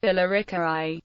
Billerica,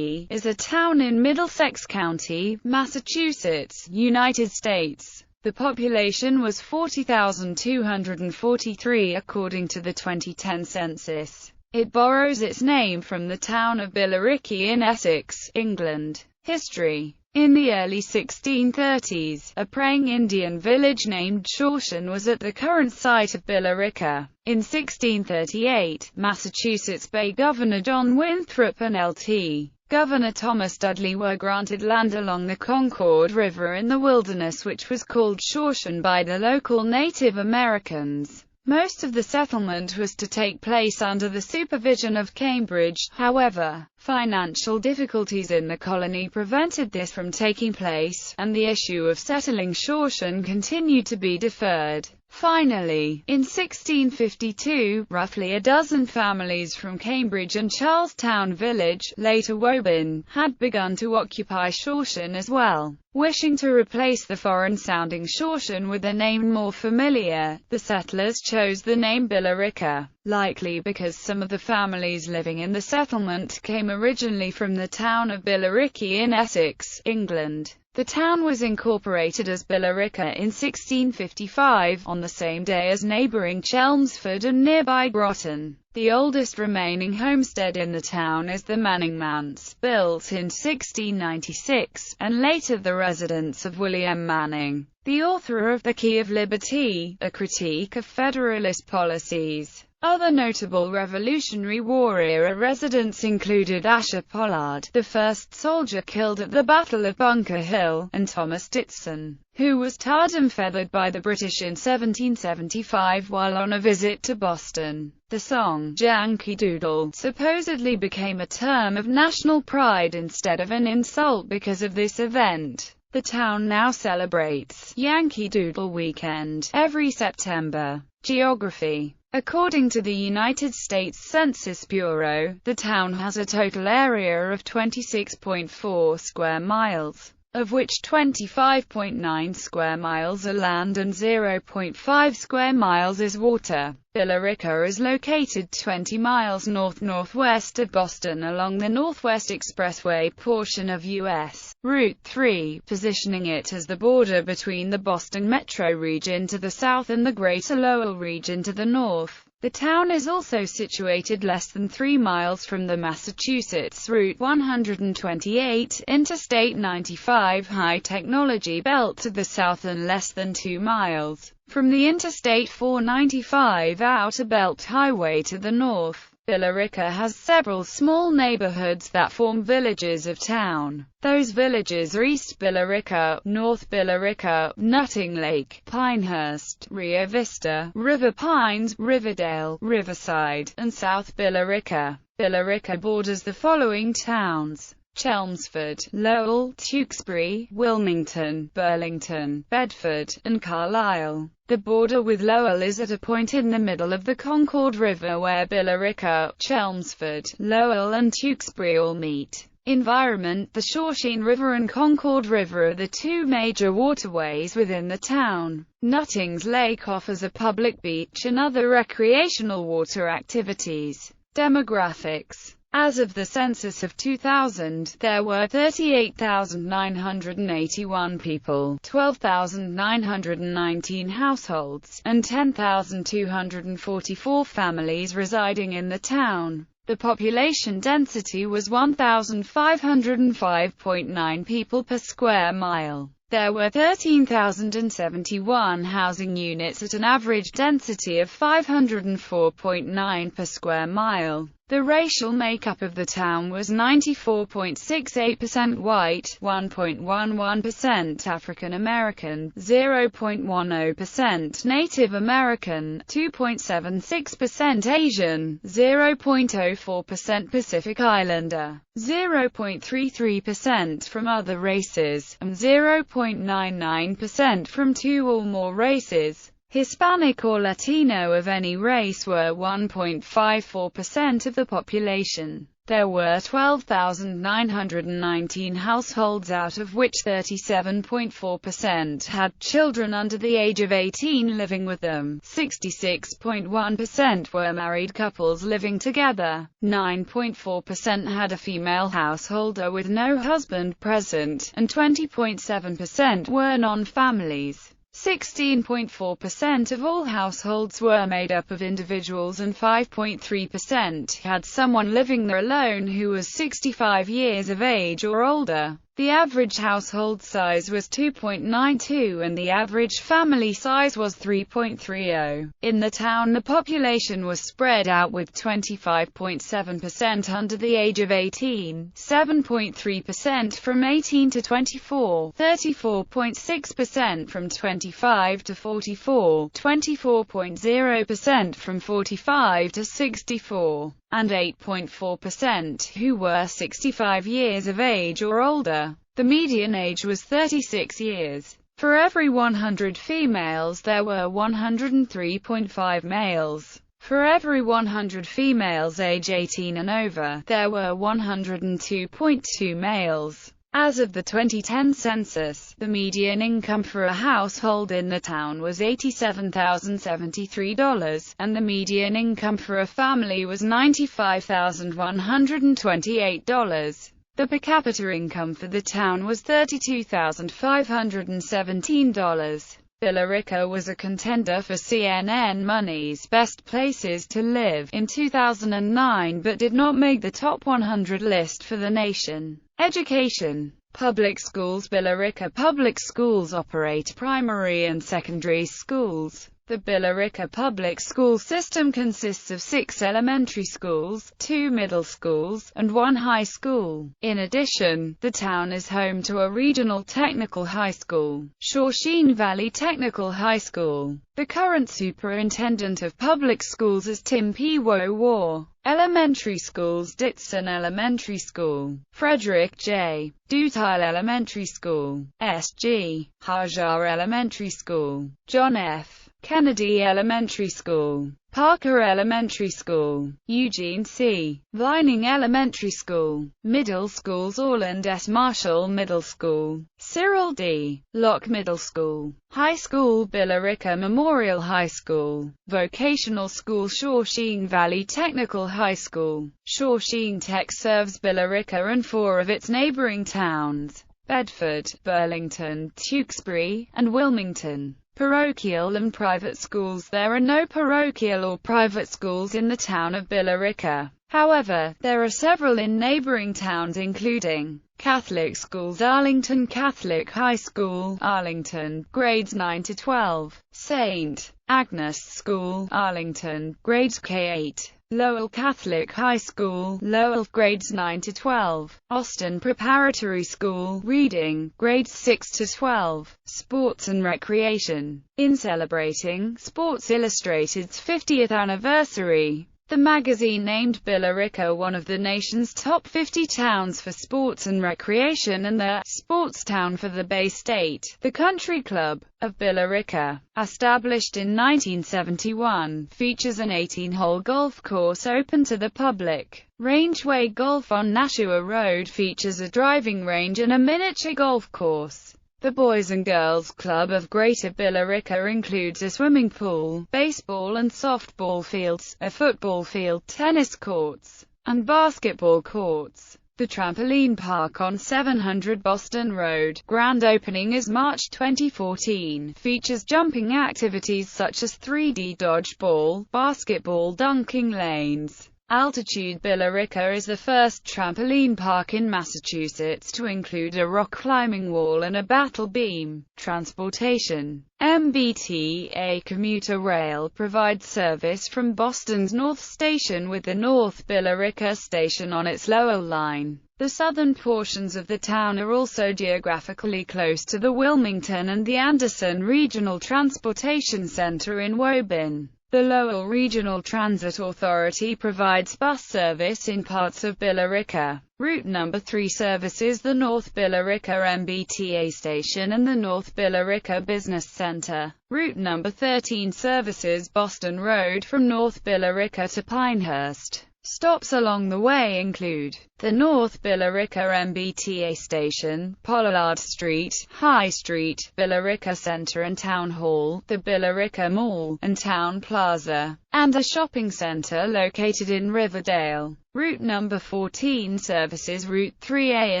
is a town in Middlesex County, Massachusetts, United States. The population was 40,243 according to the 2010 census. It borrows its name from the town of Billerica in Essex, England. History. In the early 1630s, a praying Indian village named Shawshon was at the current site of Billerica. In 1638, Massachusetts Bay Governor John Winthrop and Lt. Governor Thomas Dudley were granted land along the Concord River in the wilderness, which was called Shawshon by the local Native Americans. Most of the settlement was to take place under the supervision of Cambridge. However, financial difficulties in the colony prevented this from taking place, and the issue of settling Shawshon continued to be deferred. Finally, in 1652, roughly a dozen families from Cambridge and Charlestown Village, later Woburn, had begun to occupy Shawshon as well. Wishing to replace the foreign-sounding Shawshon with a name more familiar, the settlers chose the name Billerica, likely because some of the families living in the settlement came originally from the town of Billerica in Essex, England. The town was incorporated as Billerica in 1655, on the same day as neighboring Chelmsford and nearby Groton. The oldest remaining homestead in the town is the Manning Manse, built in 1696, and later the residence of William Manning, the author of The Key of Liberty, a critique of Federalist policies. Other notable Revolutionary War-era residents included Asher Pollard, the first soldier killed at the Battle of Bunker Hill, and Thomas Ditson, who was tarred and feathered by the British in 1775 while on a visit to Boston. The song, Yankee Doodle, supposedly became a term of national pride instead of an insult because of this event. The town now celebrates Yankee Doodle Weekend every September. Geography. According to the United States Census Bureau, the town has a total area of 26.4 square miles, of which 25.9 square miles are land and 0.5 square miles is water. Billerica is located 20 miles north-northwest of Boston along the Northwest Expressway portion of U.S. Route 3, positioning it as the border between the Boston metro region to the south and the Greater Lowell region to the north. The town is also situated less than 3 miles from the Massachusetts Route 128, Interstate 95 high-technology belt to the south and less than 2 miles from the Interstate 495 outer belt highway to the north. Billerica has several small neighborhoods that form villages of town. Those villages are East Billerica, North Billerica, Nutting Lake, Pinehurst, Rio Vista, River Pines, Riverdale, Riverside, and South Billerica. Billerica borders the following towns: Chelmsford, Lowell, Tewksbury, Wilmington, Burlington, Bedford, and Carlisle. The border with Lowell is at a point in the middle of the Concord River where Billerica, Chelmsford, Lowell and Tewksbury all meet. Environment. The Shawshon River and Concord River are the two major waterways within the town. Nuttings Lake offers a public beach and other recreational water activities. Demographics. As of the census of 2000, there were 38,981 people, 12,919 households, and 10,244 families residing in the town. The population density was 1,505.9 people per square mile. There were 13,071 housing units at an average density of 504.9 per square mile. The racial makeup of the town was 94.68% white, 1.11% African American, 0.10% Native American, 2.76% Asian, 0.04% Pacific Islander, 0.33% from other races, and 0.99% from two or more races. Hispanic or Latino of any race were 1.54% of the population. There were 12,919 households, out of which 37.4% had children under the age of 18 living with them, 66.1% were married couples living together, 9.4% had a female householder with no husband present, and 20.7% were non-families. 16.4% of all households were made up of individuals, and 5.3% had someone living there alone who was 65 years of age or older. The average household size was 2.92 and the average family size was 3.30. In the town, the population was spread out, with 25.7% under the age of 18, 7.3% from 18 to 24, 34.6% from 25 to 44, 24.0% from 45 to 64, and 8.4% who were 65 years of age or older. The median age was 36 years. For every 100 females there were 103.5 males. For every 100 females age 18 and over, there were 102.2 males. As of the 2010 census, the median income for a household in the town was $87,073, and the median income for a family was $95,128. The per capita income for the town was $32,517. Billerica was a contender for CNN Money's Best Places to Live in 2009 but did not make the top 100 list for the nation. Education. Public schools. Billerica Public Schools operate primary and secondary schools. The Billerica public school system consists of 6 elementary schools, 2 middle schools, and 1 high school. In addition, the town is home to a regional technical high school, Shawshene Valley Technical High School. The current superintendent of public schools is Tim P. War. Elementary schools. Ditson Elementary School, Frederick J. Dutile Elementary School, S.G. Hajar Elementary School, John F. Kennedy Elementary School, Parker Elementary School, Eugene C. Vining Elementary School. Middle schools. Orland S. Marshall Middle School, Cyril D. Locke Middle School. High school. Billerica Memorial High School. Vocational school. Shawshene Valley Technical High School. Shawshene Tech serves Billerica and 4 of its neighboring towns, Bedford, Burlington, Tewksbury, and Wilmington. Parochial and private schools. There are no parochial or private schools in the town of Billerica. However, there are several in neighboring towns, including Catholic schools. Arlington Catholic High School, Arlington, grades 9 to 12. St. Agnes School, Arlington, grades K-8. Lowell Catholic High School, Lowell, grades 9 to 12. Austin Preparatory School, Reading, grades 6 to 12. Sports and recreation. In celebrating Sports Illustrated's 50th anniversary, the magazine named Billerica one of the nation's top 50 towns for sports and recreation and the sports town for the Bay State. The Country Club of Billerica, established in 1971, features an 18-hole golf course open to the public. Rangeway Golf on Nashua Road features a driving range and a miniature golf course. The Boys and Girls Club of Greater Billerica includes a swimming pool, baseball and softball fields, a football field, tennis courts, and basketball courts. The trampoline park on 700 Boston Road, grand opening is March 2014, features jumping activities such as 3D dodgeball, basketball, dunking lanes. Altitude. Billerica is the first trampoline park in Massachusetts to include a rock climbing wall and a battle beam. Transportation. MBTA commuter rail provides service from Boston's North Station with the North Billerica station on its Lowell line. The southern portions of the town are also geographically close to the Wilmington and the Anderson Regional Transportation Center in Woburn. The Lowell Regional Transit Authority provides bus service in parts of Billerica. Route number 3 services the North Billerica MBTA station and the North Billerica Business Center. Route number 13 services Boston Road from North Billerica to Pinehurst. Stops along the way include the North Billerica MBTA station, Pollard Street, High Street, Billerica Centre and Town Hall, the Billerica Mall, and Town Plaza, and a shopping centre located in Riverdale. Route number 14 services Route 3A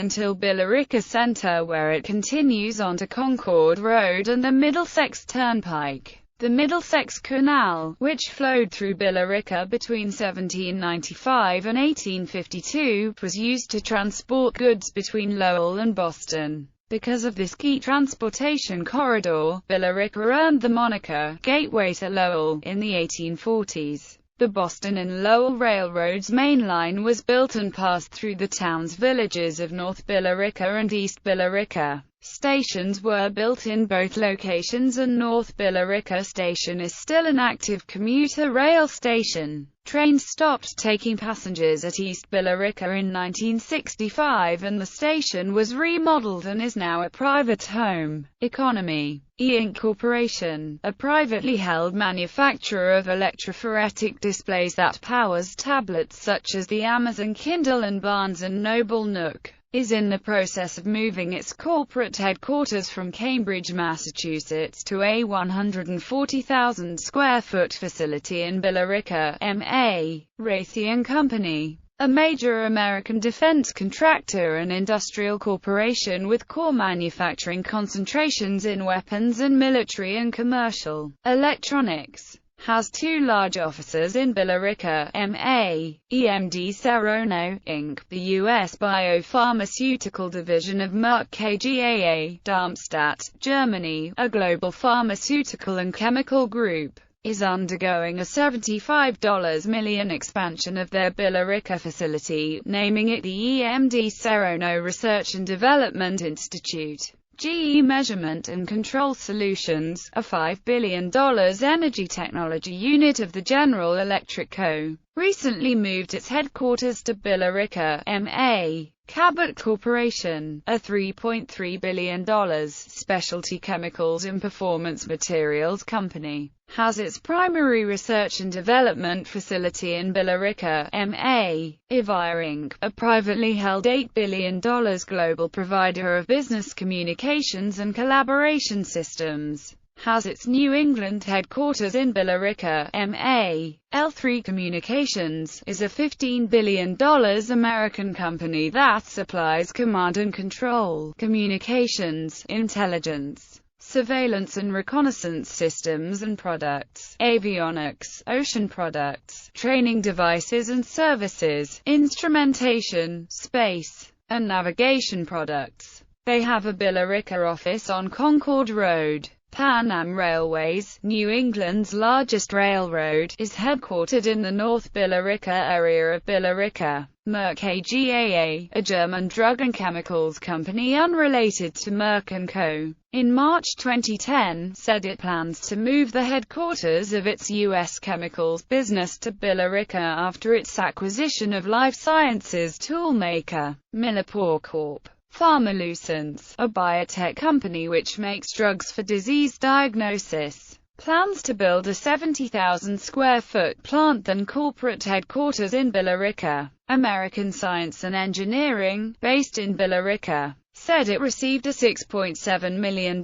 until Billerica Centre, where it continues on to Concord Road and the Middlesex Turnpike. The Middlesex Canal, which flowed through Billerica between 1795 and 1852, was used to transport goods between Lowell and Boston. Because of this key transportation corridor, Billerica earned the moniker "Gateway to Lowell" in the 1840s. The Boston and Lowell Railroad's main line was built and passed through the town's villages of North Billerica and East Billerica. Stations were built in both locations, and North Billerica Station is still an active commuter rail station. Trains stopped taking passengers at East Billerica in 1965, and the station was remodeled and is now a private home. Economy. E-Ink Corporation, a privately held manufacturer of electrophoretic displays that powers tablets such as the Amazon Kindle and Barnes & Noble Nook, is in the process of moving its corporate headquarters from Cambridge, Massachusetts to a 140,000 square foot facility in Billerica, MA. Raytheon Company, a major American defense contractor and industrial corporation with core manufacturing concentrations in weapons and military and commercial electronics, has two large offices in Billerica, MA. EMD Serono, Inc., the U.S. biopharmaceutical division of Merck KGaA, Darmstadt, Germany, a global pharmaceutical and chemical group, is undergoing a $75 million expansion of their Billerica facility, naming it the EMD Serono Research and Development Institute. GE Measurement and Control Solutions, a $5 billion energy technology unit of the General Electric Co., recently moved its headquarters to Billerica, MA. Cabot Corporation, a $3.3 billion specialty chemicals and performance materials company, has its primary research and development facility in Billerica, MA. Evire Inc., a privately held $8 billion global provider of business communications and collaboration systems, has its New England headquarters in Billerica, MA. L3 Communications is a $15 billion American company that supplies command and control, communications, intelligence, surveillance and reconnaissance systems and products, avionics, ocean products, training devices and services, instrumentation, space, and navigation products. They have a Billerica office on Concord Road. Pan Am Railways, New England's largest railroad, is headquartered in the North Billerica area of Billerica. Merck KGaA, a German drug and chemicals company unrelated to Merck & Co., in March 2010, said it plans to move the headquarters of its U.S. chemicals business to Billerica after its acquisition of life sciences toolmaker, Millipore Corp. Pharmalucent, a biotech company which makes drugs for disease diagnosis, plans to build a 70,000 square foot plant and corporate headquarters in Billerica. American Science and Engineering, based in Billerica, said it received a $6.7 million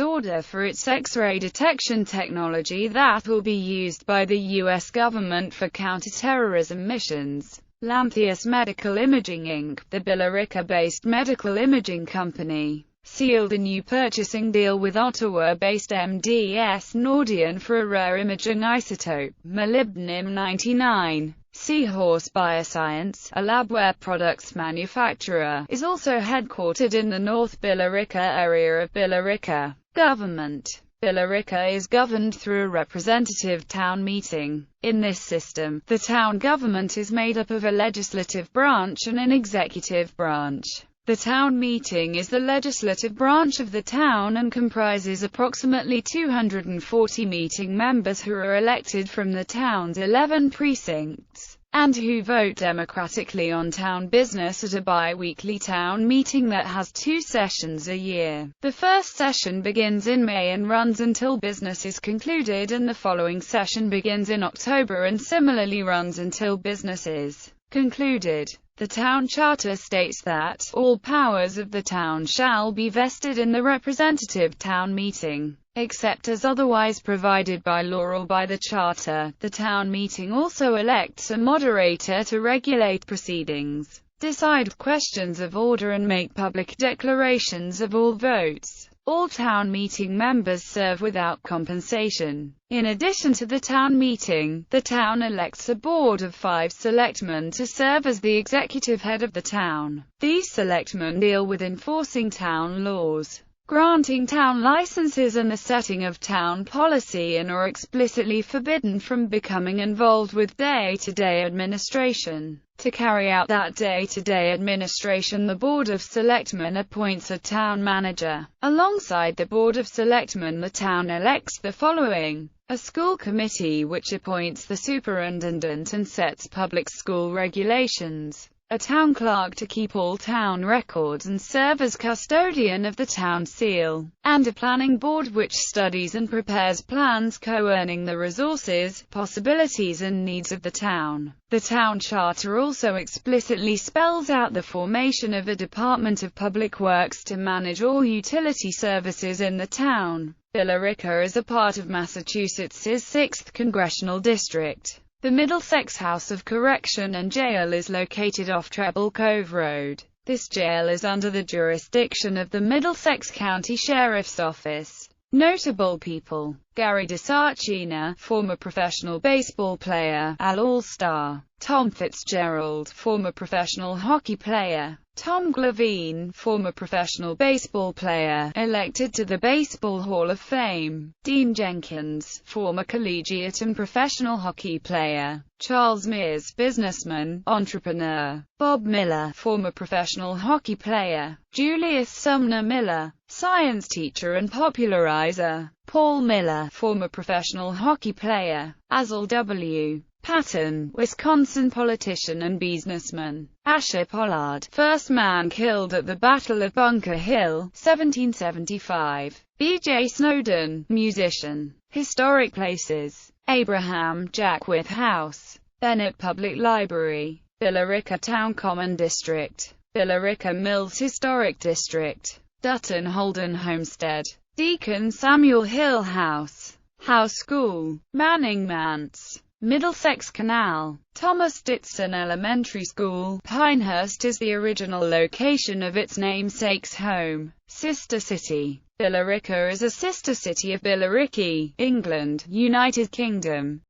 order for its X-ray detection technology that will be used by the U.S. government for counterterrorism missions. Lantheus Medical Imaging Inc., the Billerica-based medical imaging company, sealed a new purchasing deal with Ottawa-based MDS Nordion for a rare imaging isotope, molybdenum-99. Seahorse Bioscience, a labware products manufacturer, is also headquartered in the North Billerica area of Billerica. Government. Billerica is governed through a representative town meeting. In this system, the town government is made up of a legislative branch and an executive branch. The town meeting is the legislative branch of the town and comprises approximately 240 meeting members who are elected from the town's 11 precincts. and who vote democratically on town business at a bi-weekly town meeting that has 2 sessions a year. The first session begins in May and runs until business is concluded, and the following session begins in October and similarly runs until business is concluded. The town charter states that all powers of the town shall be vested in the representative town meeting, except as otherwise provided by law or by the charter. The town meeting also elects a moderator to regulate proceedings, decide questions of order, and make public declarations of all votes. All town meeting members serve without compensation. In addition to the town meeting, the town elects a board of 5 selectmen to serve as the executive head of the town. These selectmen deal with enforcing town laws, granting town licenses, and the setting of town policy, and are explicitly forbidden from becoming involved with day-to-day administration. To carry out that day-to-day administration, the Board of Selectmen appoints a town manager. Alongside the Board of Selectmen, the town elects the following: a school committee which appoints the superintendent and sets public school regulations, a town clerk to keep all town records and serve as custodian of the town seal, and a planning board which studies and prepares plans concerning the resources, possibilities and needs of the town. The town charter also explicitly spells out the formation of a Department of Public Works to manage all utility services in the town. Billerica is a part of Massachusetts' 6th Congressional District. The Middlesex House of Correction and Jail is located off Treble Cove Road. This jail is under the jurisdiction of the Middlesex County Sheriff's Office. Notable people: Gary DeSarcina, former professional baseball player, Al All-Star; Tom Fitzgerald, former professional hockey player; Tom Glavine, former professional baseball player, elected to the Baseball Hall of Fame; Dean Jenkins, former collegiate and professional hockey player; Charles Mears, businessman, entrepreneur; Bob Miller, former professional hockey player; Julius Sumner Miller, science teacher and popularizer; Paul Miller, former professional hockey player; Azal W. Patton, Wisconsin politician and businessman; Asher Pollard, first man killed at the Battle of Bunker Hill, 1775; B.J. Snowden, musician. Historic places: Abraham Jackwith House, Bennett Public Library, Billerica Town Common District, Billerica Mills Historic District, Dutton Holden Homestead, Deacon Samuel Hill House, House School, Manning Manse, Middlesex Canal, Thomas Ditson Elementary School. Pinehurst is the original location of its namesake's home. Sister city: Billerica is a sister city of Billericay, England, United Kingdom.